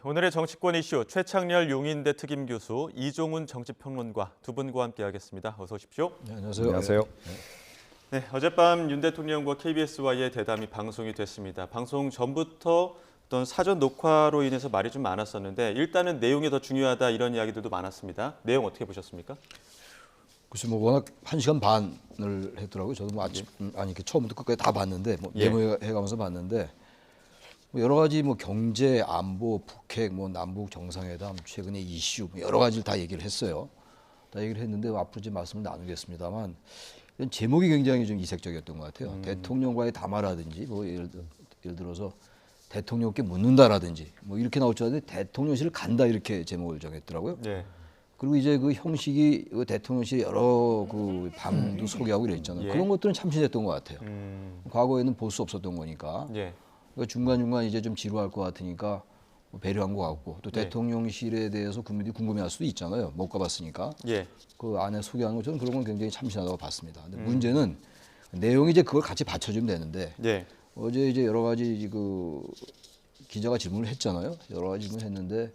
오늘의 정치권 이슈 최창렬 용인대 특임 교수, 이종훈 정치평론가 두 분과 함께하겠습니다. 어서 오십시오. 네, 안녕하세요. 안녕하세요. 네, 어젯밤 윤 대통령과 KBS와의 대담이 방송이 됐습니다. 방송 전부터 어떤 사전 녹화로 인해서 말이 좀 많았었는데 일단은 내용이 더 중요하다 이런 이야기들도 많았습니다. 내용 어떻게 보셨습니까? 글쎄 뭐 워낙 1시간 반을 했더라고요. 저도 뭐 아침 아니 처음부터 끝까지 다 봤는데 뭐 메모해가면서 봤는데 뭐 여러 가지 뭐 경제, 안보, 북핵, 뭐 남북 정상회담, 최근의 이슈 뭐 여러 가지를 다 얘기를 했어요. 다 얘기를 했는데 앞으로 이제 말씀을 나누겠습니다만 이런 제목이 굉장히 좀 이색적이었던 것 같아요. 대통령과의 담화라든지 뭐 예를 들어서 대통령께 묻는다라든지 뭐 이렇게 나올 줄 알았는데 대통령실을 간다 이렇게 제목을 정했더라고요. 네. 그리고 이제 그 형식이 그 대통령실 여러 그 방도 소개하고 이랬잖아요. 예. 그런 것들은 참신했던 것 같아요. 과거에는 볼 수 없었던 거니까. 예. 그러니까 중간중간 이제 좀 지루할 것 같으니까 배려한 것 같고 또 네. 대통령실에 대해서 국민들이 궁금해할 수도 있잖아요. 못 가봤으니까. 예. 그 안에 소개하는 거 저는 그런 건 굉장히 참신하다고 봤습니다. 근데 문제는 내용이 이제 그걸 같이 받쳐주면 되는데 예. 어제 이제 여러 가지 그 기자가 질문을 했잖아요. 여러 가지 질문을 했는데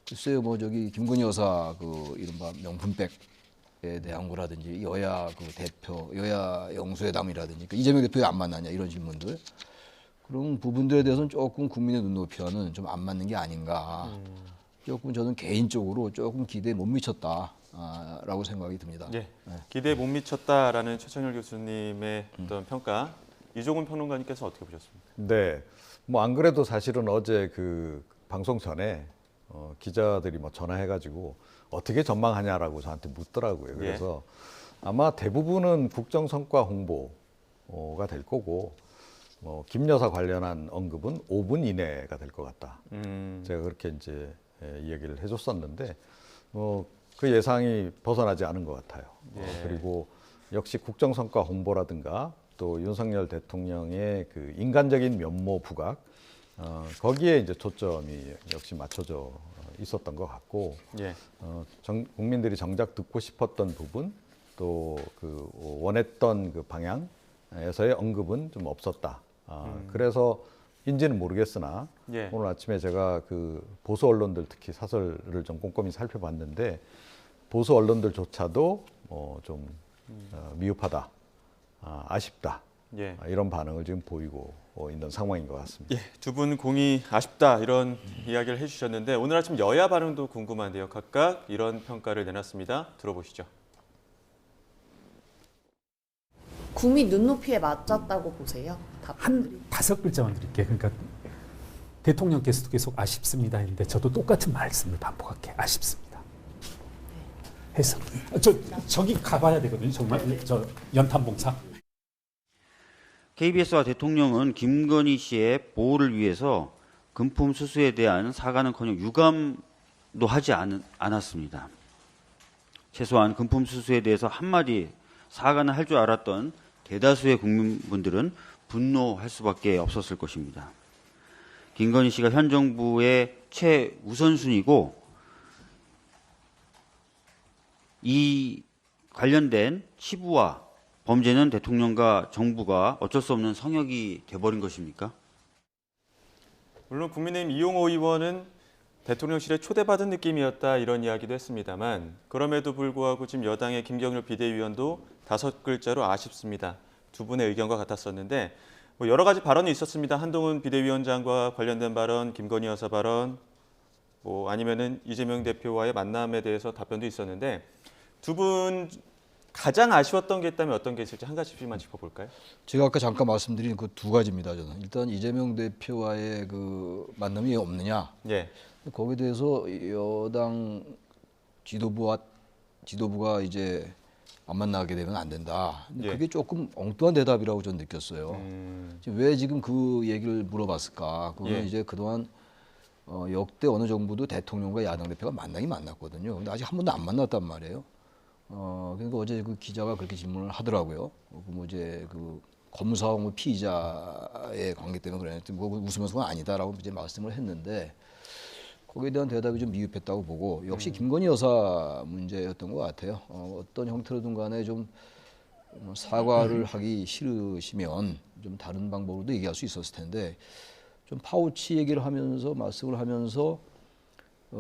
글쎄요, 뭐 저기 김건희 여사 그 이른바 명품백에 대한 거라든지 여야 그 대표, 여야 영수회담이라든지 그 이재명 대표에 안 만나냐 이런 질문들 그런 부분들에 대해서는 조금 국민의 눈높이와는 좀 안 맞는 게 아닌가. 조금 저는 개인적으로 조금 기대에 못 미쳤다라고 생각이 듭니다. 예. 기대에 못 미쳤다라는 최창렬 교수님의 어떤 평가, 이종훈 평론가님께서 어떻게 보셨습니까? 네, 뭐 안 그래도 사실은 어제 그 방송 전에 기자들이 뭐 전화해가지고 어떻게 전망하냐라고 저한테 묻더라고요. 그래서 아마 대부분은 국정 성과 홍보가 될 거고, 김 여사 관련한 언급은 5분 이내가 될 것 같다. 제가 그렇게 이제 이야기를 해줬었는데, 그 예상이 벗어나지 않은 것 같아요. 그리고 역시 국정 성과 홍보라든가 또 윤석열 대통령의 그 인간적인 면모 부각, 거기에 이제 초점이 역시 맞춰져 있었던 것 같고, 예. 국민들이 정작 듣고 싶었던 부분, 또 그 원했던 그 방향에서의 언급은 좀 없었다. 그래서 인지는 모르겠으나 예. 오늘 아침에 제가 그 보수 언론들 특히 사설을 좀 꼼꼼히 살펴봤는데 보수 언론들조차도 좀 미흡하다, 아쉽다. 예. 이런 반응을 지금 보이고 있는 상황인 것 같습니다. 예, 두 분 공이 아쉽다 이런 이야기를 해주셨는데 오늘 아침 여야 반응도 궁금한데요. 각각 이런 평가를 내놨습니다. 들어보시죠. 국민 눈높이에 맞췄다고 보세요? 한 5글자만 드릴게요. 그러니까 대통령께서도 계속 아쉽습니다 했는데 저도 똑같은 말씀을 반복할게요. 아쉽습니다. 해서 저기 가봐야 되거든요. 정말 저 연탄봉사. KBS와 대통령은 김건희 씨의 보호를 위해서 금품 수수에 대한 사과는커녕 유감도 하지 않았습니다. 최소한 금품 수수에 대해서 한마디 사과는 할 줄 알았던 대다수의 국민분들은 분노할 수밖에 없었을 것입니다. 김건희 씨가 현 정부의 최우선순위고 이 관련된 치부와 범죄는 대통령과 정부가 어쩔 수 없는 성역이 돼버린 것입니까? 물론 국민의힘 이용호 의원은 대통령실에 초대받은 느낌이었다 이런 이야기도 했습니다만 그럼에도 불구하고 지금 여당의 김경률 비대위원도 5글자로 아쉽습니다. 두 분의 의견과 같았었는데 뭐 여러 가지 발언이 있었습니다. 한동훈 비대위원장과 관련된 발언, 김건희 여사 발언, 뭐 아니면은 이재명 대표와의 만남에 대해서 답변도 있었는데 두 분 가장 아쉬웠던 게 있다면 어떤 게 있을지 한 가지씩만 짚어볼까요? 제가 아까 잠깐 말씀드린 그 두 가지입니다. 저는 일단 이재명 대표와의 그 만남이 없느냐. 예. 거기에 대해서 여당 지도부가 이제 안 만나게 되면 안 된다. 근데 그게 조금 엉뚱한 대답이라고 저는 느꼈어요. 왜 지금 그 얘기를 물어봤을까? 그거는 이제 그동안 역대 어느 정부도 대통령과 야당 대표가 만나긴 만났거든요. 근데 아직 한 번도 안 만났단 말이에요. 그러니까 어제 그 기자가 그렇게 질문을 하더라고요. 뭐 이제 그 검사와 뭐 피의자의 관계 때문에 그랬는데 뭐 웃으면서 그건 아니다라고 이제 말씀을 했는데 거기에 대한 대답이 좀 미흡했다고 보고 역시 김건희 여사 문제였던 것 같아요. 어떤 형태로든 간에 좀 사과를 하기 싫으시면 좀 다른 방법으로도 얘기할 수 있었을 텐데 좀 파우치 얘기를 하면서 말씀을 하면서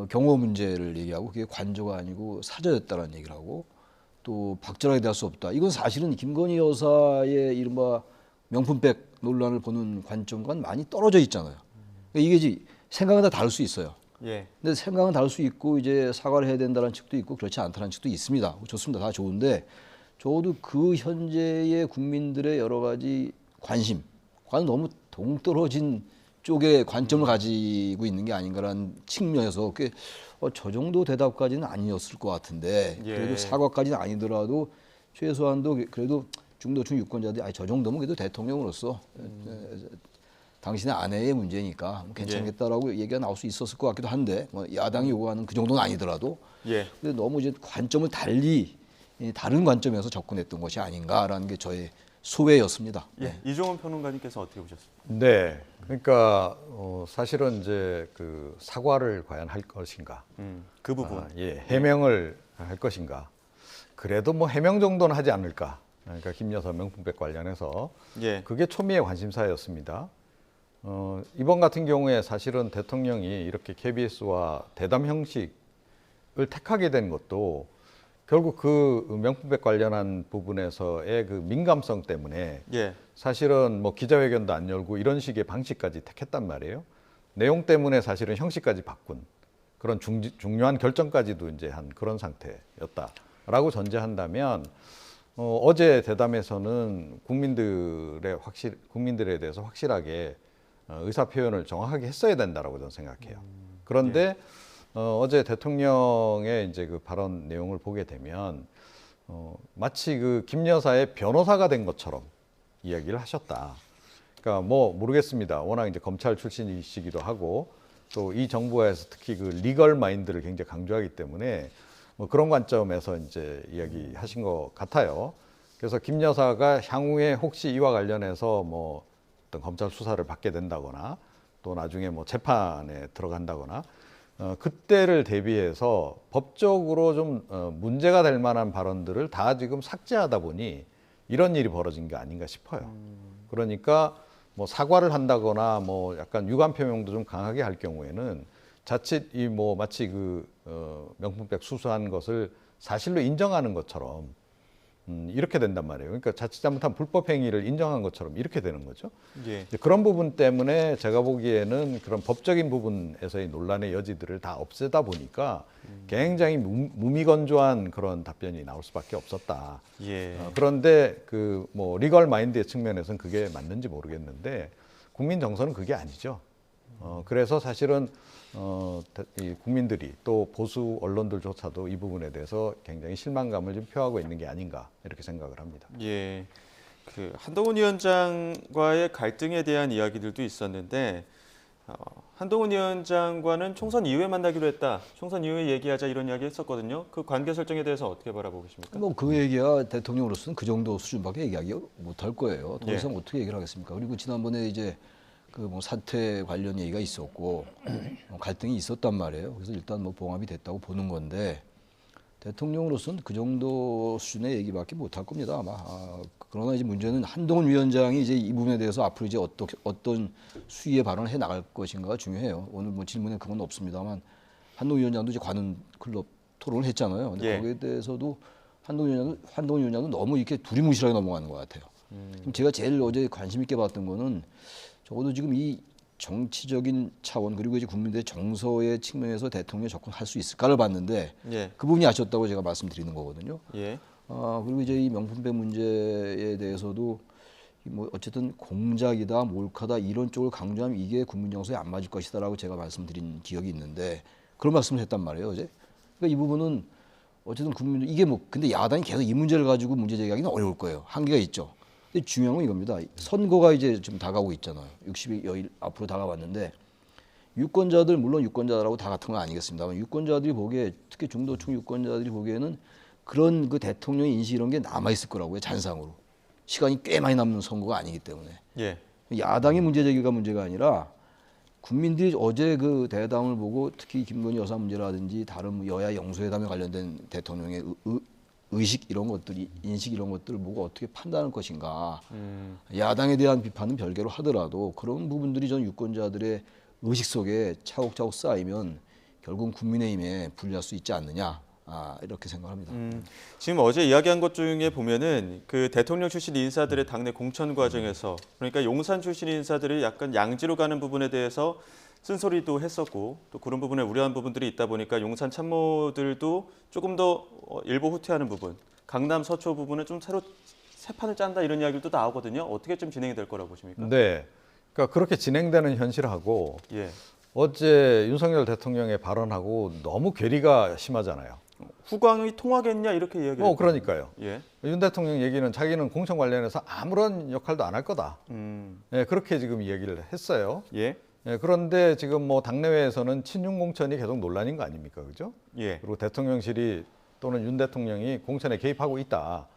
경호 문제를 얘기하고 그게 관저가 아니고 사저였다라는 얘기를 하고 또 박절하게 대할 수 없다. 이건 사실은 김건희 여사의 이른바 명품백 논란을 보는 관점과는 많이 떨어져 있잖아요. 그러니까 이게 이제 생각은 다 다를 수 있어요. 예. 근데 생각은 다를 수 있고 이제 사과를 해야 된다는 측도 있고 그렇지 않다는 측도 있습니다. 좋습니다. 다 좋은데 적어도 그 현재의 국민들의 여러 가지 관심과는 너무 동떨어진 쪽의 관점을 가지고 있는 게 아닌가라는 측면에서 저 정도 대답까지는 아니었을 것 같은데 그래도 예. 사과까지는 아니더라도 최소한도 그래도 중도층 유권자들이 저 정도면 그래도 대통령으로서 당신의 아내의 문제니까 괜찮겠다라고 얘기가 나올 수 있었을 것 같기도 한데 뭐 야당이 요구하는 그 정도는 아니더라도 예. 근데 너무 이제 관점을 달리 다른 관점에서 접근했던 것이 아닌가라는 게 저의 소회였습니다. 예. 이종훈 평론가님께서 어떻게 보셨습니까? 네, 그러니까 사실은 이제 그 사과를 과연 할 것인가, 그 부분. 예, 해명을 할 것인가. 그래도 뭐 해명 정도는 하지 않을까. 그러니까 김 여사 명품백 관련해서 예. 그게 초미의 관심사였습니다. 이번 같은 경우에 사실은 대통령이 이렇게 KBS와 대담 형식을 택하게 된 것도 결국 그 명품백 관련한 부분에서의 그 민감성 때문에 예. 사실은 뭐 기자회견도 안 열고 이런 식의 방식까지 택했단 말이에요. 내용 때문에 사실은 형식까지 바꾼 그런 중요한 결정까지도 이제 한 그런 상태였다라고 전제한다면 어제 대담에서는 국민들에 대해서 확실하게 의사 표현을 정확하게 했어야 된다라고 저는 생각해요. 그런데 어제 대통령의 이제 그 발언 내용을 보게 되면 마치 그 김 여사의 변호사가 된 것처럼 이야기를 하셨다. 그러니까 뭐 모르겠습니다. 워낙 이제 검찰 출신이시기도 하고 또 이 정부에서 특히 그 리걸 마인드를 굉장히 강조하기 때문에 뭐 그런 관점에서 이제 이야기하신 것 같아요. 그래서 김 여사가 향후에 혹시 이와 관련해서 뭐 어떤 검찰 수사를 받게 된다거나 또 나중에 뭐 재판에 들어간다거나 그때를 대비해서 법적으로 좀 문제가 될 만한 발언들을 다 지금 삭제하다 보니 이런 일이 벌어진 게 아닌가 싶어요. 그러니까 뭐 사과를 한다거나 뭐 약간 유감 표명도 좀 강하게 할 경우에는 자칫 이 뭐 마치 그 명품백 수수한 것을 사실로 인정하는 것처럼 이렇게 된단 말이에요. 그러니까 자칫 잘못한 불법 행위를 인정한 것처럼 이렇게 되는 거죠. 예. 그런 부분 때문에 제가 보기에는 그런 법적인 부분에서의 논란의 여지들을 다 없애다 보니까 굉장히 무미건조한 그런 답변이 나올 수밖에 없었다. 예. 그런데 그 뭐 리걸 마인드의 측면에서는 그게 맞는지 모르겠는데 국민 정서는 그게 아니죠. 그래서 사실은 이 국민들이 또 보수 언론들조차도 이 부분에 대해서 굉장히 실망감을 좀 표하고 있는 게 아닌가 이렇게 생각을 합니다. 예. 그 한동훈 위원장과의 갈등에 대한 이야기들도 있었는데 한동훈 위원장과는 총선 이후에 만나기로 했다. 총선 이후에 얘기하자 이런 이야기 했었거든요. 그 관계 설정에 대해서 어떻게 바라보고 계십니까? 뭐 그 얘기야 대통령으로서는 그 정도 수준밖에 얘기하기 못할 거예요. 더 이상 어떻게 얘기를 하겠습니까? 그리고 지난번에 이제 그 뭐 사퇴 관련 얘기가 있었고 갈등이 있었단 말이에요. 그래서 일단 뭐 봉합이 됐다고 보는 건데 대통령으로서는 그 정도 수준의 얘기밖에 못할 겁니다 아마. 그러나 이제 문제는 한동훈 위원장이 이제 이 부분에 대해서 앞으로 이제 어떤 수위의 발언을 해 나갈 것인가가 중요해요. 오늘 뭐 질문에 그건 없습니다만 한동훈 위원장도 이제 관훈 클럽 토론을 했잖아요. 근데 예. 거기에 대해서도 한동훈 위원장도 너무 이렇게 두리뭉실하게 넘어가는 것 같아요. 제가 제일 어제 관심 있게 봤던 거는 적어도 지금 이 정치적인 차원 그리고 이제 국민들의 정서의 측면에서 대통령이 접근할 수 있을까를 봤는데 예. 그 부분이 아쉬웠다고 제가 말씀드리는 거거든요. 예. 그리고 이제 이 명품백 문제에 대해서도 뭐 어쨌든 공작이다, 몰카다 이런 쪽을 강조하면 이게 국민 정서에 안 맞을 것이다라고 제가 말씀드린 기억이 있는데 그런 말씀을 했단 말이에요 어제. 그러니까 이 부분은 어쨌든 국민들 이게 뭐 근데 야당이 계속 이 문제를 가지고 문제 제기하기는 어려울 거예요. 한계가 있죠. 근데 중요한 건 이겁니다. 선거가 이제 좀 다가오고 있잖아요. 60여일 앞으로 다가왔는데 유권자들 물론 유권자라고 다 같은 건 아니겠습니다만 유권자들이 보기에 특히 중도층 유권자들이 보기에는 그런 그 대통령의 인식 이런 게 남아 있을 거라고요. 잔상으로. 시간이 꽤 많이 남는 선거가 아니기 때문에. 예. 야당의 문제 제기가 문제가 아니라 국민들이 어제 그 대담을 보고 특히 김건희 여사 문제라든지 다른 여야 영수회담에 관련된 대통령의 의식 이런 것들이 인식 이런 것들을 보고 어떻게 판단할 것인가. 야당에 대한 비판은 별개로 하더라도 그런 부분들이 전 유권자들의 의식 속에 차곡차곡 쌓이면 결국은 국민의힘에 불리할 수 있지 않느냐 이렇게 생각합니다. 지금 어제 이야기한 것 중에 보면은 그 대통령 출신 인사들의 당내 공천 과정에서 그러니까 용산 출신 인사들이 약간 양지로 가는 부분에 대해서 쓴소리도 했었고 또 그런 부분에 우려한 부분들이 있다 보니까 용산 참모들도 조금 더 일부 후퇴하는 부분, 강남 서초 부분은 좀 새로 새 판을 짠다 이런 이야기도 나오거든요. 어떻게 좀 진행이 될 거라고 보십니까? 네, 그러니까 그렇게 진행되는 현실하고 예. 어제 윤석열 대통령의 발언하고 너무 괴리가 심하잖아요. 후광이 통하겠냐 이렇게 이야기를. 그러니까요. 예. 윤 대통령 얘기는 자기는 공천 관련해서 아무런 역할도 안 할 거다. 예, 그렇게 지금 이야기를 했어요. 예. 예, 그런데 지금 뭐 당내외에서는 친윤 공천이 계속 논란인 거 아닙니까, 그죠? 예. 그리고 대통령실이 또는 윤 대통령이 공천에 개입하고 있다.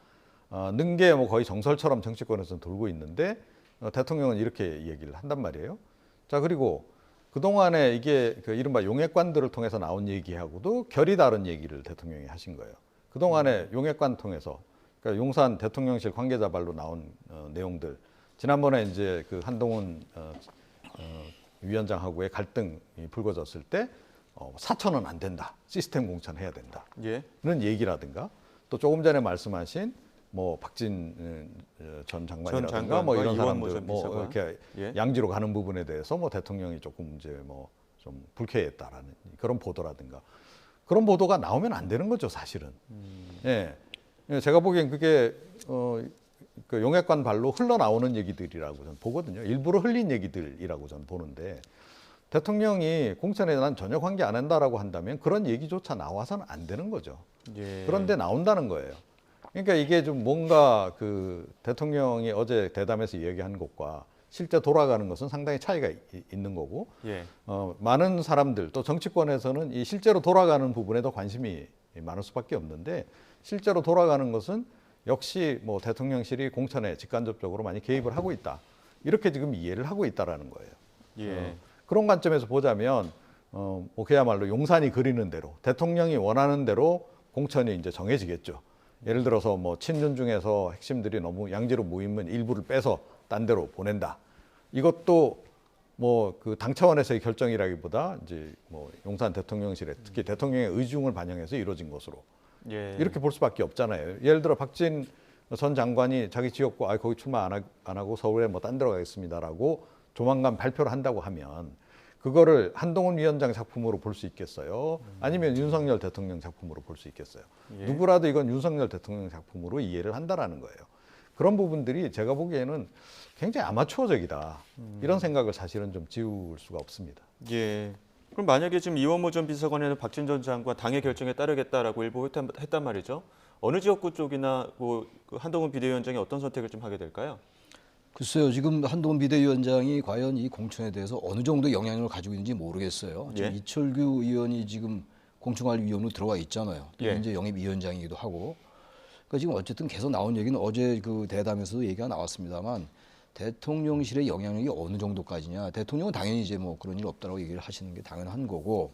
는 게 뭐 거의 정설처럼 정치권에서 돌고 있는데 대통령은 이렇게 얘기를 한단 말이에요. 자, 그리고 그동안에 이게 그 이른바 용액관들을 통해서 나온 얘기하고도 결이 다른 얘기를 대통령이 하신 거예요. 그동안에 용액관 통해서 그러니까 용산 대통령실 관계자 발로 나온 내용들 지난번에 이제 그 한동훈 위원장하고의 갈등이 불거졌을 때 4천원 안 된다. 시스템 공천해야 된다. 예. 는 얘기라든가 또 조금 전에 말씀하신 뭐 박진 전 장관이라든가 뭐 이런 사람들 뭐 이렇게 예. 양지로 가는 부분에 대해서 뭐 대통령이 조금 이제 뭐 좀 불쾌했다라는 그런 보도라든가 그런 보도가 나오면 안 되는 거죠, 사실은. 예. 제가 보기엔 그게 그 용액관 발로 흘러나오는 얘기들이라고 저는 보거든요. 일부러 흘린 얘기들이라고 저는 보는데 대통령이 공천에 난 전혀 관계 안 한다라고 한다면 그런 얘기조차 나와서는 안 되는 거죠. 예. 그런데 나온다는 거예요. 그러니까 이게 좀 뭔가 그 대통령이 어제 대담에서 이야기한 것과 실제 돌아가는 것은 상당히 차이가 있는 거고 예. 많은 사람들 또 정치권에서는 이 실제로 돌아가는 부분에 더 관심이 많을 수밖에 없는데 실제로 돌아가는 것은 역시 뭐 대통령실이 공천에 직간접적으로 많이 개입을 하고 있다. 이렇게 지금 이해를 하고 있다라는 거예요. 예. 그런 관점에서 보자면 뭐 그야말로 용산이 그리는 대로 대통령이 원하는 대로 공천이 이제 정해지겠죠. 예를 들어서 뭐 친윤 중에서 핵심들이 너무 양지로 모이면 일부를 빼서 딴 데로 보낸다. 이것도 뭐 그 당 차원에서의 결정이라기보다 이제 뭐 용산 대통령실에 특히 대통령의 의중을 반영해서 이루어진 것으로 예. 이렇게 볼 수밖에 없잖아요. 예를 들어 박진 전 장관이 자기 지역구 거기 출마 안 하고 서울에 뭐 딴 데로 가겠습니다라고 조만간 발표를 한다고 하면 그거를 한동훈 위원장 작품으로 볼 수 있겠어요? 아니면 윤석열 대통령 작품으로 볼 수 있겠어요? 예. 누구라도 이건 윤석열 대통령 작품으로 이해를 한다라는 거예요. 그런 부분들이 제가 보기에는 굉장히 아마추어적이다. 이런 생각을 사실은 좀 지울 수가 없습니다. 예. 그럼 만약에 지금 이원모 전 비서관에는 박진 전 장관 당의 결정에 따르겠다라고 일부 했단 말이죠. 어느 지역구 쪽이나 뭐 한동훈 비대위원장이 어떤 선택을 좀 하게 될까요? 글쎄요, 지금 한동훈 비대위원장이 과연 이 공천에 대해서 어느 정도 영향력을 가지고 있는지 모르겠어요. 지금 예. 이철규 의원이 지금 공천관리위원으로 들어와 있잖아요. 예. 현재 영입위원장이기도 하고. 그러니까 지금 어쨌든 계속 나온 얘기는 어제 그 대담에서도 얘기가 나왔습니다만 대통령실의 영향력이 어느 정도까지냐. 대통령은 당연히 이제 뭐 그런 일 없다라고 얘기를 하시는 게 당연한 거고.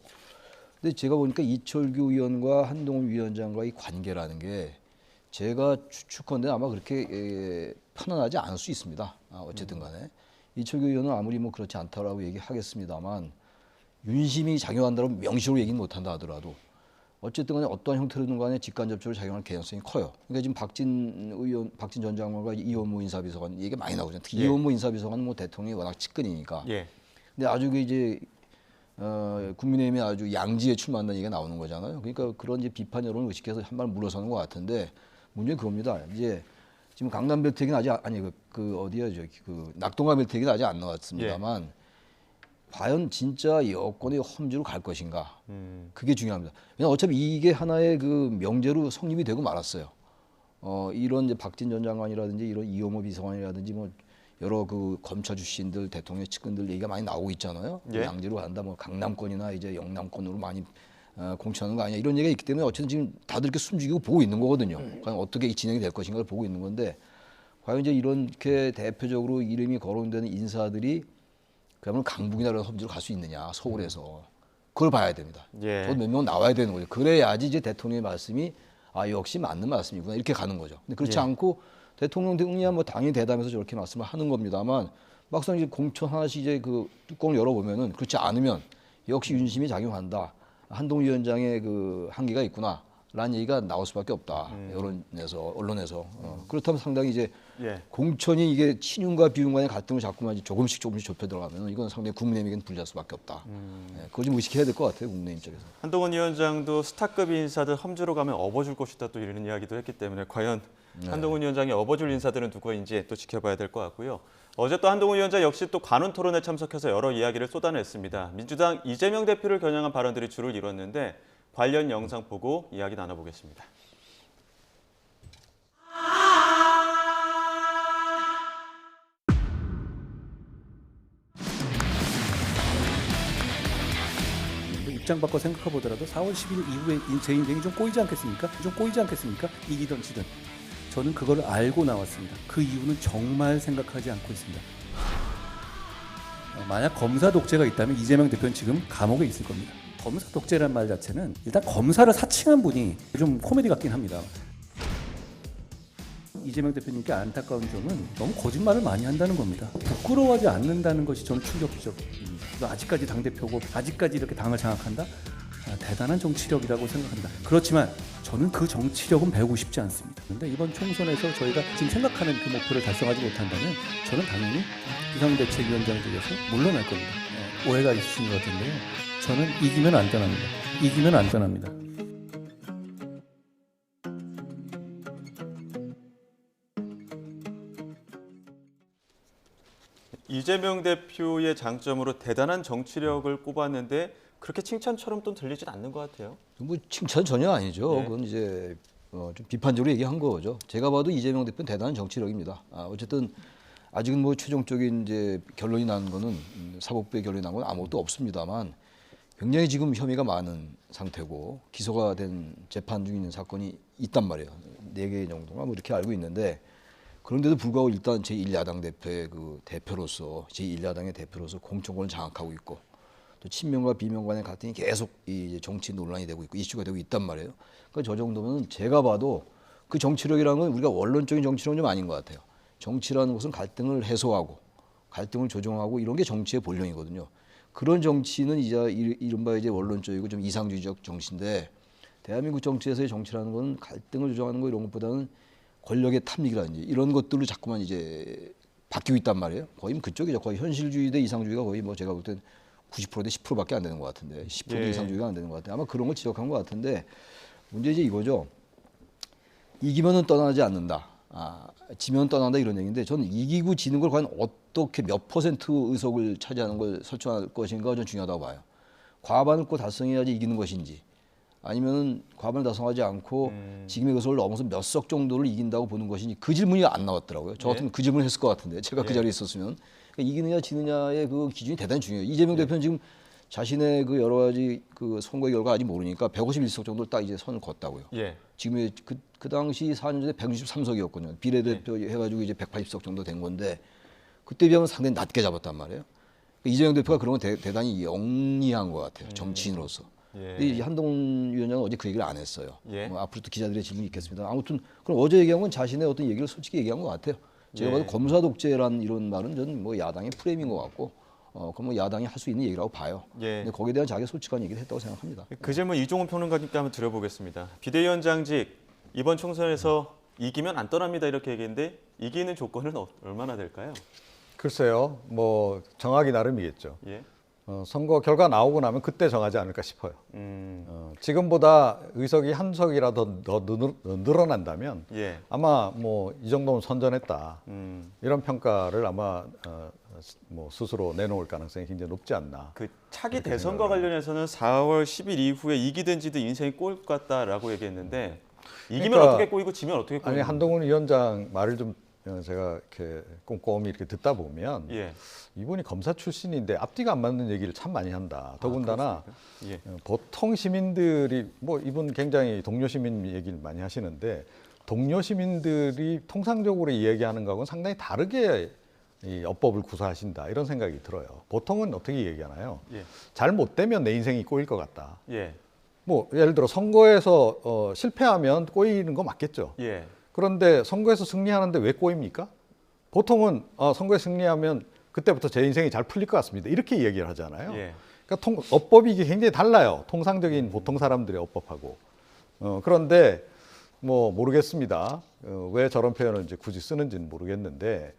근데 제가 보니까 이철규 의원과 한동훈 위원장과의 관계라는 게 제가 추측컨대 아마 그렇게 편안하지 않을 수 있습니다. 어쨌든 간에. 이철규 의원은 아무리 뭐 그렇지 않다라고 얘기하겠습니다만 윤심이 작용한다고 명시로 얘기는 못한다 하더라도 어쨌든 간에 어떠한 형태로든 간에 직간접적으로 작용할 개연성이 커요. 그러니까 지금 박진 전 장관과 이원모 인사비서관 얘기가 많이 나오잖아요. 특히 예. 이원모 인사비서관은 뭐 대통령이 워낙 측근이니까. 예. 근데 아주 그 이제 국민의힘이 아주 양지에 출마한다는 얘기가 나오는 거잖아요. 그러니까 그런 이제 비판 여론을 의식해서 한 발 물러서는 것 같은데 문제는 그겁니다. 이제 지금 강남 벨트 얘기는 아직 아니 그 어디야 그 낙동강 벨트 얘기는 아직 안 나왔습니다만 과연 진짜 여권의 험지로 갈 것인가? 그게 중요합니다. 왜냐하면 어차피 이게 하나의 그 명제로 성립이 되고 말았어요. 이런 이제 박진 전 장관이라든지 이런 이용호 비서관이라든지 뭐 여러 그 검찰 출신들 대통령 측근들 얘기가 많이 나오고 있잖아요. 예. 양지로 간다, 뭐 강남권이나 이제 영남권으로 많이 공천하는 거 아니야 이런 얘기가 있기 때문에 어쨌든 지금 다들 이렇게 숨죽이고 보고 있는 거거든요. 과연 어떻게 진행이 될 것인가를 보고 있는 건데 과연 이제 이렇게 대표적으로 이름이 거론되는 인사들이 그러면 강북이나 이런 험지로 갈 수 있느냐 서울에서 그걸 봐야 됩니다. 예. 몇 명 나와야 되는 거죠. 그래야지 이제 대통령의 말씀이 역시 맞는 말씀이구나 이렇게 가는 거죠. 근데 그렇지 예. 않고 대통령이야 뭐 당연히 대담해서 저렇게 말씀을 하는 겁니다만 막상 이제 공천 하나씩 이제 그 뚜껑을 열어보면은 그렇지 않으면 역시 윤심이 작용한다. 한동훈 위원장의 그 한계가 있구나라는 얘기가 나올 수밖에 없다. 여론에서 언론에서 그렇다면 상당히 이제 예. 공천이 이게 친윤과 비윤 간의 갈등을 자꾸만 조금씩 좁혀 들어가면 이건 상당히 국민의힘에게는 불리할 수밖에 없다. 예, 그걸 좀 의식해야 될 것 같아요, 국민의힘 쪽에서. 한동훈 위원장도 스타급 인사들 험주로 가면 업어줄 것이다 또 이런 이야기도 했기 때문에 과연 한동훈 위원장이 업어줄 인사들은 누구인지 또 지켜봐야 될 것 같고요. 어제 또 한동훈 위원장 역시 또 관훈 토론에 참석해서 여러 이야기를 쏟아냈습니다. 민주당 이재명 대표를 겨냥한 발언들이 주를 이뤘는데 관련 영상 보고 이야기 나눠보겠습니다. 입장 바꿔 생각해 보더라도 4월 10일 이후에 제 인생이 좀 꼬이지 않겠습니까? 좀 꼬이지 않겠습니까? 이기든 지든. 저는 그걸 알고 나왔습니다. 그 이유는 정말 생각하지 않고 있습니다. 만약 검사 독재가 있다면 이재명 대표는 지금 감옥에 있을 겁니다. 검사 독재란 말 자체는 일단 검사를 사칭한 분이 좀 코미디 같긴 합니다. 이재명 대표님께 안타까운 점은 너무 거짓말을 많이 한다는 겁니다. 부끄러워하지 않는다는 것이 좀 충격적입니다. 아직까지 당대표고 아직까지 이렇게 당을 장악한다? 대단한 정치력이라고 생각합니다. 그렇지만 저는 그 정치력은 배우고 싶지 않습니다. 그런데 이번 총선에서 저희가 지금 생각하는 그 목표를 달성하지 못한다면 저는 당연히 비상대책위원장직에서 물러날 겁니다. 오해가 있으신 것 같은데요. 저는 이기면 안 떠납니다. 이기면 안 떠납니다. 이재명 대표의 장점으로 대단한 정치력을 꼽았는데 그렇게 칭찬처럼 또 들리진 않는 것 같아요. 뭐 칭찬 전혀 아니죠. 네. 그건 이제 좀 비판적으로 얘기한 거죠. 제가 봐도 이재명 대표는 대단한 정치력입니다. 어쨌든 아직은 뭐 최종적인 이제 결론이 나는 거는 사법부의 결론이 난 건 아무것도 없습니다만 굉장히 지금 혐의가 많은 상태고 기소가 된 재판 중에 있는 사건이 있단 말이에요. 4개 정도가 뭐 이렇게 알고 있는데 그런데도 불구하고 일단 제1야당 대표의 그 대표로서 제1야당의 대표로서 공천권을 장악하고 있고 또 친명과 비명 간의 갈등이 계속 이 정치 논란이 되고 있고 이슈가 되고 있단 말이에요. 그러니까 저 정도면 제가 봐도 그 정치력이라는 건 우리가 원론적인 정치력은 좀 아닌 것 같아요. 정치라는 것은 갈등을 해소하고 갈등을 조정하고 이런 게 정치의 본령이거든요. 그런 정치는 이제 이른바 이제 원론적이고 좀 이상주의적 정치인데 대한민국 정치에서의 정치라는 건 갈등을 조정하는 거 이런 것보다는 권력의 탐닉이라든지 이런 것들로 자꾸만 이제 바뀌고 있단 말이에요. 거의 그쪽이죠. 거의 현실주의 대 이상주의가 거의 뭐 제가 볼 땐 90% 대 10%밖에 안 되는 것 같은데 10% 예. 이상주의가 안 되는 것 같아요. 아마 그런 걸 지적한 것 같은데 문제 이제 이거죠. 이기면은 떠나지 않는다. 지면 떠난다 이런 얘기인데 저는 이기고 지는 걸 과연 어떻게 몇 퍼센트 의석을 차지하는 걸 설정할 것인가가 좀 중요하다고 봐요. 과반을 꼭 달성해야지 이기는 것인지 아니면은 과반을 달성하지 않고 지금의 의석을 넘어서 몇 석 정도를 이긴다고 보는 것인지 그 질문이 안 나왔더라고요. 저 같으면 그 질문을 했을 것 같은데 제가 그 자리에 있었으면 그러니까 이기느냐 지느냐의 그 기준이 대단히 중요해요. 이재명 대표는 지금 자신의 그 여러 가지 그 선거의 결과 아직 모르니까 151석 정도를 딱 이제 선을 걷다고요. 예. 지금의 그 당시 4년 전에 163석이었거든요. 비례대표 해가지고 이제 180석 정도 된 건데 그때 비하면 상당히 낮게 잡았단 말이에요. 그러니까 이재명 대표가 그런 건 대단히 영리한 것 같아요. 정치인으로서. 예. 근데 한동훈 위원장은 어제 그 얘기를 안 했어요. 예. 뭐 앞으로도 기자들의 질문이 있겠습니다. 아무튼 그럼 어제 얘기한 건 자신의 어떤 얘기를 솔직히 얘기한 것 같아요. 제가 예. 봐도 검사 독재란 이런 말은 저는 뭐 야당의 프레임인 것 같고 그럼 뭐 야당이 할 수 있는 얘기라고 봐요. 예. 근데 거기에 대한 자기 솔직한 얘기를 했다고 생각합니다. 그 질문 이종훈 평론가님께 한번 드려보겠습니다. 비대위원장직 이번 총선에서 이기면 안 떠납니다 이렇게 얘기했는데 이기는 조건은 얼마나 될까요? 글쎄요, 뭐 정하기 나름이겠죠. 예. 선거 결과 나오고 나면 그때 정하지 않을까 싶어요. 지금보다 의석이 한 석이라도 더 늘어난다면 예. 아마 뭐 이 정도면 선전했다 이런 평가를 아마 뭐 스스로 내놓을 가능성이 굉장히 높지 않나. 그 차기 대선과 관련해서는 4월 10일 이후에 이기든 지든 인생이 꼬일 것 같다라고 얘기했는데 이기면 그러니까, 어떻게 꼬이고 지면 어떻게 꼬이고? 아니 한동훈 위원장 말을 좀 제가 이렇게 꼼꼼히 이렇게 듣다 보면 예. 이분이 검사 출신인데 앞뒤가 안 맞는 얘기를 참 많이 한다. 더군다나 예. 보통 시민들이 뭐 이분 굉장히 동료 시민 얘기를 많이 하시는데 동료 시민들이 통상적으로 이야기하는 거하고는 상당히 다르게 이 어법을 구사하신다 이런 생각이 들어요. 보통은 어떻게 얘기하나요? 예. 잘못되면 내 인생이 꼬일 것 같다. 예. 뭐 예를 들어 선거에서 실패하면 꼬이는 거 맞겠죠. 예. 그런데 선거에서 승리하는데 왜 꼬입니까? 보통은 선거에 승리하면 그때부터 제 인생이 잘 풀릴 것 같습니다. 이렇게 얘기를 하잖아요. 예. 그러니까 어법이 이게 굉장히 달라요. 통상적인 보통 사람들의 어법하고. 그런데 뭐 모르겠습니다. 왜 저런 표현을 이제 굳이 쓰는지는 모르겠는데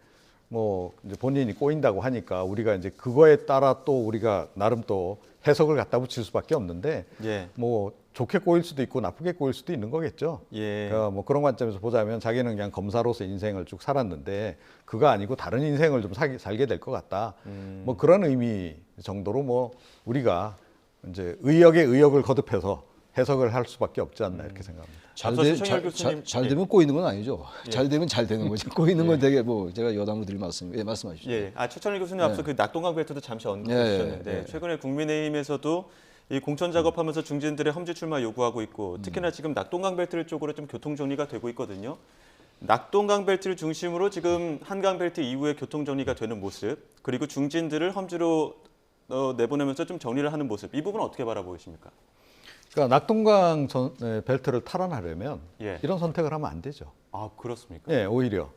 뭐 이제 본인이 꼬인다고 하니까 우리가 이제 그거에 따라 또 우리가 나름 또 해석을 갖다 붙일 수밖에 없는데 예. 뭐 좋게 꼬일 수도 있고 나쁘게 꼬일 수도 있는 거겠죠. 예. 그러니까 뭐 그런 관점에서 보자면 자기는 그냥 검사로서 인생을 쭉 살았는데 그거 아니고 다른 인생을 좀 살게 될 것 같다. 뭐 그런 의미 정도로 뭐 우리가 이제 의역에 의역을 거듭해서 해석을 할 수밖에 없지 않나 이렇게 생각합니다. 앞서 최청열 교수님, 잘 되면 꼬이는 건 아니죠. 예. 잘 되면 잘 되는 거죠. 꼬이는 건 되게 뭐 제가 여담으로 드릴 말씀, 예, 말씀하시죠. 예. 최청열 교수님 앞서 그 낙동강 벨트도 잠시 언급해 예, 주셨는데 예, 예. 최근에 국민의힘에서도 이 공천 작업하면서 중진들의 험지 출마 요구하고 있고 특히나 지금 낙동강 벨트 쪽으로 좀 교통 정리가 되고 있거든요. 낙동강 벨트를 중심으로 지금 한강 벨트 이후에 교통 정리가 되는 모습, 그리고 중진들을 험지로 내보내면서 좀 정리를 하는 모습, 이 부분은 어떻게 바라보십니까? 그러니까 낙동강 벨트를 탈환하려면 예. 이런 선택을 하면 안 되죠. 아, 그렇습니까? 예, 오히려.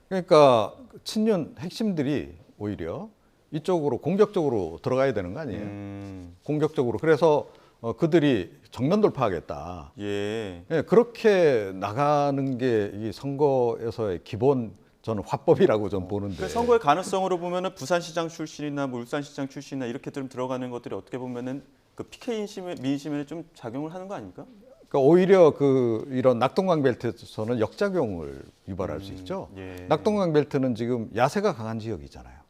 그러니까 친윤 핵심들이 오히려 이쪽으로 공격적으로 들어가야 되는 거 아니에요. 공격적으로. 그래서 그들이 정면 돌파하겠다. 예. 예, 그렇게 나가는 게 이 선거에서의 기본 저는 화법이라고 좀 보는데. 그 선거의 가능성으로 보면은 부산시장 출신이나 뭐 울산시장 출신이나 이렇게 좀 들어가는 것들이 어떻게 보면은 그 PK 민심에 좀 작용을 하는 거 아닙니까? 그러니까 오히려 이런 낙동강 벨트에서는 역작용을 유발할 수 있죠. 예. 낙동강 벨트는 지금 야세가 강한 지역이잖아요.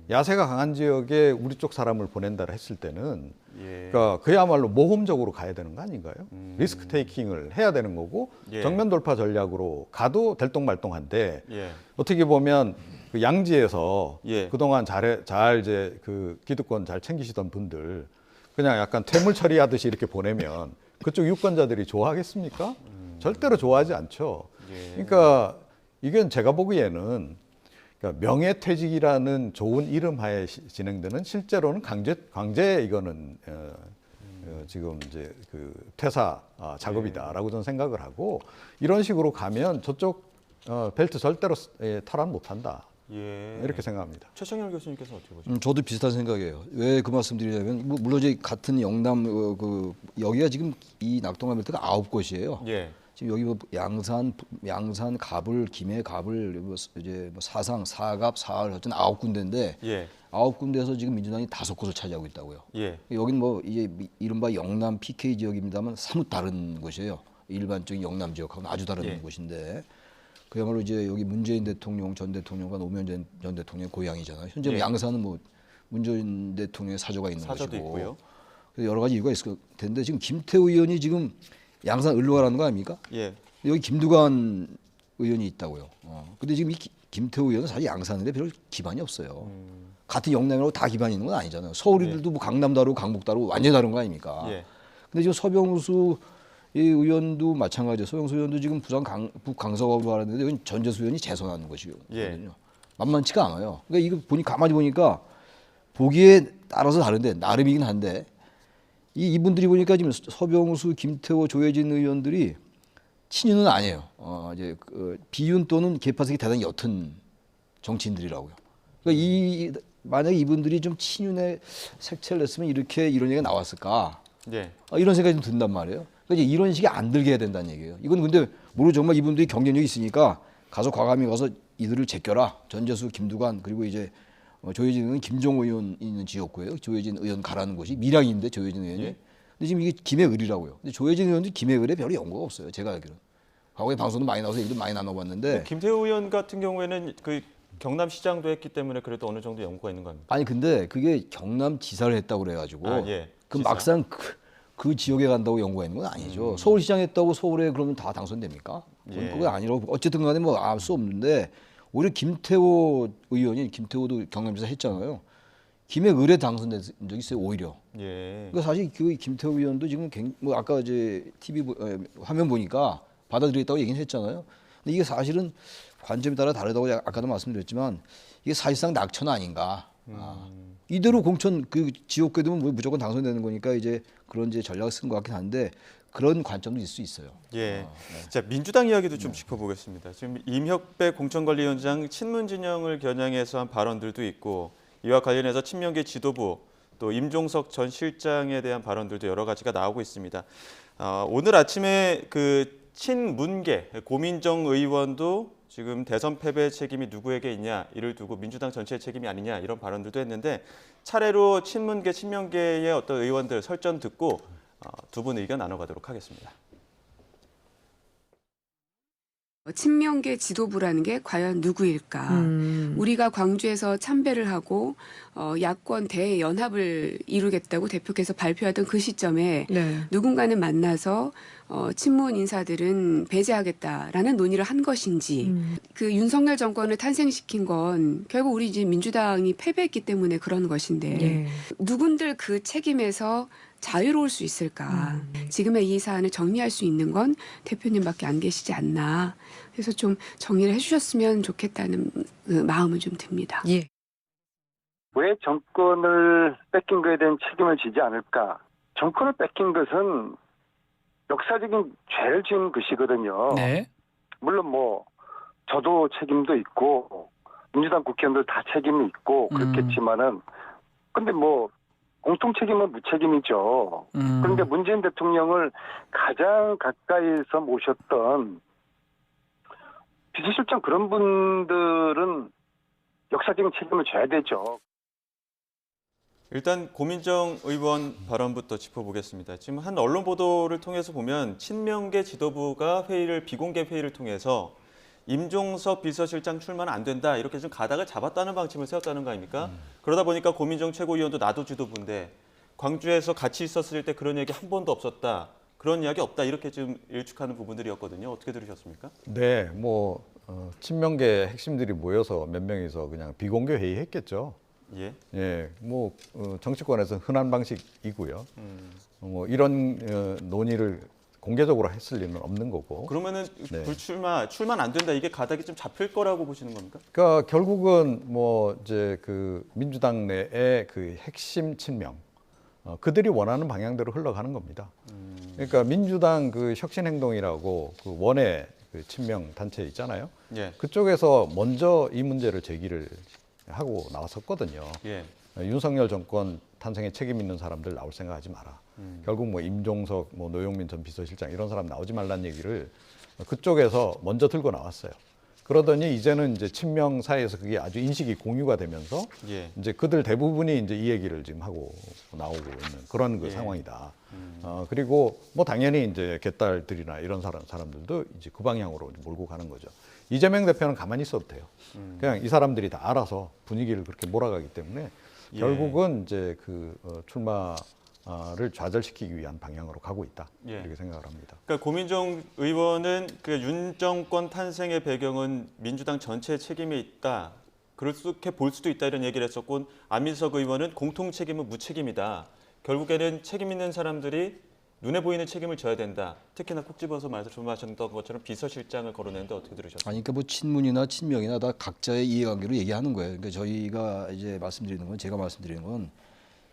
야세가 강한 지역에 우리 쪽 사람을 보낸다 했을 때는 예. 그러니까 그야말로 모험적으로 가야 되는 거 아닌가요? 리스크 테이킹을 해야 되는 거고 예. 정면 돌파 전략으로 가도 될똥말똥한데 예. 어떻게 보면 그 양지에서 예. 그동안 잘 이제 그 기득권 잘 챙기시던 분들 그냥 약간 퇴물 처리하듯이 이렇게 보내면 그쪽 유권자들이 좋아하겠습니까? 절대로 좋아하지 않죠. 예. 그러니까 이건 제가 보기에는 그러니까 명예퇴직이라는 좋은 이름 하에 진행되는 실제로는 강제 이거는 지금 이제 그 퇴사 작업이다라고 저는 생각을 하고 이런 식으로 가면 저쪽 벨트 절대로 탈환 못한다. 예. 이렇게 생각합니다. 최청열 교수님께서 어떻게 보십니까? 저도 비슷한 생각이에요. 왜 그 말씀드리냐면 물론 이제 같은 영남 여기가 지금 이 낙동강 벨트가 9곳이에요. 예. 지금 여기 뭐 양산, 갑을, 김해, 갑을, 이제 뭐 사상, 사갑, 사할 어쨌든 9군데인데 예. 9군데에서 지금 민주당이 5곳을 차지하고 있다고요. 예. 여긴 뭐 이제 이른바 영남 PK 지역입니다만 사뭇 다른 곳이에요. 일반적인 영남 지역하고는 아주 다른 예. 곳인데 그야말로 이제 여기 문재인 대통령 전 대통령과 노무현 전 대통령의 고향이잖아요. 현재 예. 양산은 뭐 문재인 대통령의 사저가 있는 사저도 것이고 있고요. 그래서 여러 가지 이유가 있을 텐데 지금 김태우 의원이 지금 양산 을로 가라는 거 아닙니까? 예. 여기 김두관 의원이 있다고요. 근데 지금 이 김태우 의원은 사실 양산에 별 기반이 없어요. 같은 영남이라고 다 기반이 있는 건 아니잖아요. 서울이들도 뭐 강남 다르고 강북 다르고 완전히 다른 거 아닙니까? 예. 근데 지금 서병수 이 의원도 마찬가지예요. 서병수 의원도 지금 부산 북강서구로 가는데 여기 전재수 의원이 재선하는 것이거든요. 예. 만만치가 않아요. 그러니까 이거 가만히 보니까 보기에 따라서 다른데 나름이긴 한데 이분들이 보니까 지금 서병수, 김태호, 조혜진 의원들이 친윤은 아니에요. 이제 비윤 또는 계파색이 대단히 옅은 정치인들이라고요. 그러니까 만약에 이분들이 좀 친윤의 색채를 냈으면 이런 얘기가 나왔을까? 예. 이런 생각이 좀 든단 말이에요. 그러니까 이제 이런 식이 안 들게 해야 된다는 얘기예요. 이건 근데 모르 정말 이분들이 경쟁력이 있으니까 과감히 가서 이들을 제껴라. 전재수, 김두관 그리고 이제 조혜진 의원은 김종호 의원 있는 지역구예요. 조혜진 의원 가라는 곳이 밀양인데 조혜진 의원이. 예. 근데 지금 이게 김해을이라고요. 근데 조혜진 의원도 김해을에 별로 연고가 없어요. 제가 알기로는. 과거에 방송도 많이 나와서 얘기도 많이 나눠봤는데. 김태우 의원 같은 경우에는 그 경남시장도 했기 때문에 그래도 어느 정도 연구가 있는 겁니다. 아니 근데 그게 경남지사를 했다고 그래가지고 예. 그 지사. 막상 그 지역에 간다고 연구가 있는 건 아니죠. 서울시장 했다고 서울에 그러면 다 당선됩니까? 그건 예. 그거 아니라고 어쨌든 간에 뭐 알 수 없는데 오히려 김태호 의원이 김태호도 경남지사 했잖아요. 김해을에 당선된 적이 있어요. 오히려. 예. 그러니까 사실 그 김태호 의원도 지금 뭐 아까 이제 TV 화면 보니까 받아들이겠다고 얘기는 했잖아요. 근데 이게 사실은 관점에 따라 다르다고 아까도 말씀드렸지만 이게 사실상 낙천 아닌가. 이대로 공천 그 지역구에 되면 무조건 당선되는 거니까 이제 그런 이제 전략을 쓴 것 같긴 한데 그런 관점도 있을 수 있어요. 예. 자, 민주당 이야기도 좀 짚어보겠습니다. 지금 임혁배 공천관리위원장 친문 진영을 겨냥해서 한 발언들도 있고 이와 관련해서 친명계 지도부 또 임종석 전 실장에 대한 발언들도 여러 가지가 나오고 있습니다. 오늘 아침에 그 친문계 고민정 의원도 지금 대선 패배 책임이 누구에게 있냐, 이를 두고 민주당 전체의 책임이 아니냐 이런 발언들도 했는데 차례로 친문계, 친명계의 어떤 의원들 설전 듣고 두 분 의견 나눠가도록 하겠습니다. 친명계 지도부라는 게 과연 누구일까? 우리가 광주에서 참배를 하고 야권 대연합을 이루겠다고 대표께서 발표하던 그 시점에 네. 누군가는 만나서 친문 인사들은 배제하겠다라는 논의를 한 것인지 그 윤석열 정권을 탄생시킨 건 결국 우리 이제 민주당이 패배했기 때문에 그런 것인데 예. 누군들 그 책임에서 자유로울 수 있을까? 지금의 이 사안을 정리할 수 있는 건 대표님밖에 안 계시지 않나. 그래서 좀 정리를 해주셨으면 좋겠다는 그 마음은 좀 듭니다. 예. 왜 정권을 뺏긴 것에 대한 책임을 지지 않을까? 정권을 뺏긴 것은 역사적인 죄를 지은 것이거든요. 네. 물론 뭐 저도 책임도 있고 민주당 국회의원들 다 책임이 있고 그렇겠지만은 근데 뭐 공통 책임은 무책임이죠. 그런데 문재인 대통령을 가장 가까이서 모셨던 비서실장 그런 분들은 역사적인 책임을 져야 되죠. 일단 고민정 의원 발언부터 짚어보겠습니다. 지금 한 언론 보도를 통해서 보면 친명계 지도부가 비공개 회의를 통해서 임종석 비서실장 출마는 안 된다 이렇게 좀 가닥을 잡았다는 방침을 세웠다는 거 아닙니까? 그러다 보니까 고민정 최고위원도 나도 지도부인데 광주에서 같이 있었을 때 그런 얘기 한 번도 없었다. 그런 이야기 없다 이렇게 좀 일축하는 부분들이었거든요. 어떻게 들으셨습니까? 네, 뭐 친명계 핵심들이 모여서 몇 명이서 그냥 비공개 회의했겠죠. 예. 예, 뭐 정치권에서 흔한 방식이고요. 뭐 이런 논의를 공개적으로 했을 리는 없는 거고. 그러면은 네. 출마는 안 된다 이게 가닥이 좀 잡힐 거라고 보시는 겁니까? 그러니까 결국은 뭐 이제 그 민주당 내의 그 핵심 친명 그들이 원하는 방향대로 흘러가는 겁니다. 그러니까 민주당 그 혁신행동이라고 그 원외 그 친명 단체 있잖아요. 예. 그쪽에서 먼저 이 문제를 제기를 하고 나왔었거든요. 예. 윤석열 정권 탄생에 책임 있는 사람들 나올 생각하지 마라. 결국 뭐 임종석, 뭐 노영민 전 비서실장 이런 사람 나오지 말라는 얘기를 그쪽에서 먼저 들고 나왔어요. 그러더니 이제는 이제 친명 사이에서 그게 아주 인식이 공유가 되면서 예. 이제 그들 대부분이 이제 이 얘기를 지금 하고 나오고 있는 그런 그 예. 상황이다. 그리고 뭐 당연히 이제 개딸들이나 이런 사람들도 이제 그 방향으로 몰고 가는 거죠. 이재명 대표는 가만히 있어도 돼요. 그냥 이 사람들이 다 알아서 분위기를 그렇게 몰아가기 때문에 예. 결국은 이제 그 출마를 좌절시키기 위한 방향으로 가고 있다. 예. 이렇게 생각을 합니다. 그러니까 고민정 의원은 그 윤 정권 탄생의 배경은 민주당 전체의 책임이 있다. 그렇게 볼 수도 있다 이런 얘기를 했었고 안민석 의원은 공통 책임은 무책임이다. 결국에는 책임 있는 사람들이 눈에 보이는 책임을 져야 된다. 특히나 콕 집어서 말씀하셨던 것처럼 비서실장을 거론했는데 어떻게 들으셨어요? 아니 그러니까 뭐 친문이나 친명이나 다 각자의 이해관계로 얘기하는 거예요. 그러니까 저희가 이제 말씀드리는 건 제가 말씀드리는 건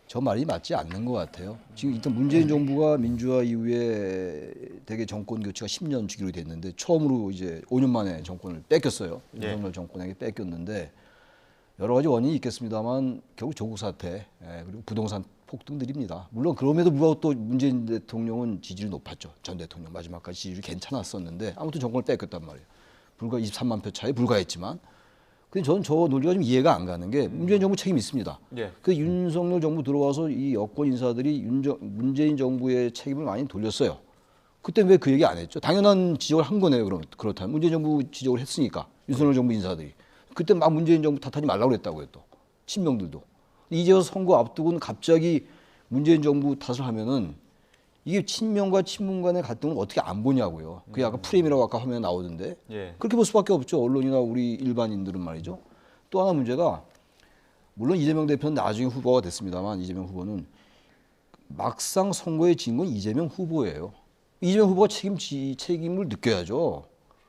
저 말이 맞지 않는 것 같아요. 지금 일단 문재인 정부가 민주화 이후에 대개 정권 교체가 10년 주기로 됐는데 처음으로 이제 5년 만에 정권을 뺏겼어요. 윤석열 정권에게 뺏겼는데 여러 가지 원인이 있겠습니다만 결국 조국 사태 그리고 부동산 폭등들입니다. 물론 그럼에도 불구하고 또 문재인 대통령은 지지율이 높았죠. 전 대통령 마지막까지 지지율이 괜찮았었는데 아무튼 정권을 뺏겼단 말이에요. 불과 23만 표 차에 불과했지만 근데 저는 저 논리가 좀 이해가 안 가는 게 문재인 정부 책임이 있습니다. 예. 그 윤석열 정부 들어와서 이 여권 인사들이 문재인 정부의 책임을 많이 돌렸어요. 그때 왜 그 얘기 안 했죠? 당연한 지적을 한 거네요. 그렇다면 문재인 정부 지적을 했으니까 윤석열 정부 인사들이 그때 막 문재인 정부 탓하지 말라고 그랬다고요. 또 친명들도. 이제 와서 선거 앞두고는 갑자기 문재인 정부 탓을 하면은 이게 친명과 친문 간의 갈등을 어떻게 안 보냐고요. 그게 아까 프레임이라고 아까 화면에 나오던데 예. 그렇게 볼 수밖에 없죠. 언론이나 우리 일반인들은 말이죠. 또 하나 문제가 물론 이재명 대표는 나중에 후보가 됐습니다만 이재명 후보는 막상 선거에 진 건 이재명 후보예요. 이재명 후보가 책임을 느껴야죠.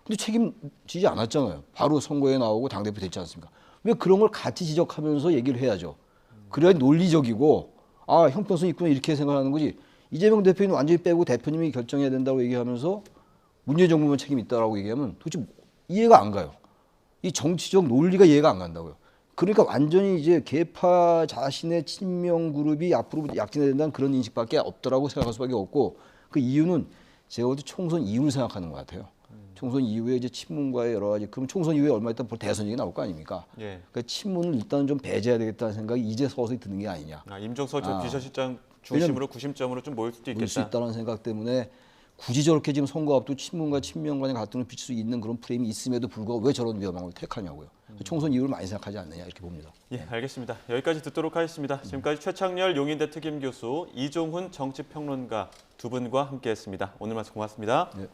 근데 책임지지 않았잖아요. 바로 선거에 나오고 당대표 됐지 않습니까? 왜 그런 걸 같이 지적하면서 얘기를 해야죠. 그래야 논리적이고 아 형평성이 있구나 이렇게 생각하는 거지. 이재명 대표는 완전히 빼고 대표님이 결정해야 된다고 얘기하면서 문재인 정부만 책임이 있다라고 얘기하면 도대체 이해가 안 가요. 이 정치적 논리가 이해가 안 간다고요. 그러니까 완전히 이제 계파 자신의 친명 그룹이 앞으로 약진해야 된다는 그런 인식밖에 없더라고 생각할 수밖에 없고 그 이유는 제가 볼 때 총선 이후를 생각하는 것 같아요. 총선 이후에 이제 친문과의 여러 가지 그럼 총선 이후에 얼마 있다 대선 얘기 나올 거 아닙니까? 예. 그러니까 친문을 일단 좀 배제해야 되겠다는 생각이 이제 서서히 드는 게 아니냐. 임종석 전 비서실장 중심으로 구심점으로 좀 모일 수도 볼 수 있겠다. 있다는 생각 때문에 굳이 저렇게 지금 선거 앞두고 친문과 친명 간의 갈등을 비칠 수 있는 그런 프레임이 있음에도 불구하고 왜 저런 위험한 걸 택하냐고요. 총선 이후를 많이 생각하지 않느냐 이렇게 봅니다. 예, 알겠습니다. 여기까지 듣도록 하겠습니다. 지금까지 최창렬 용인대 특임 교수, 이종훈 정치평론가 두 분과 함께했습니다. 오늘 말씀 고맙습니다. 네.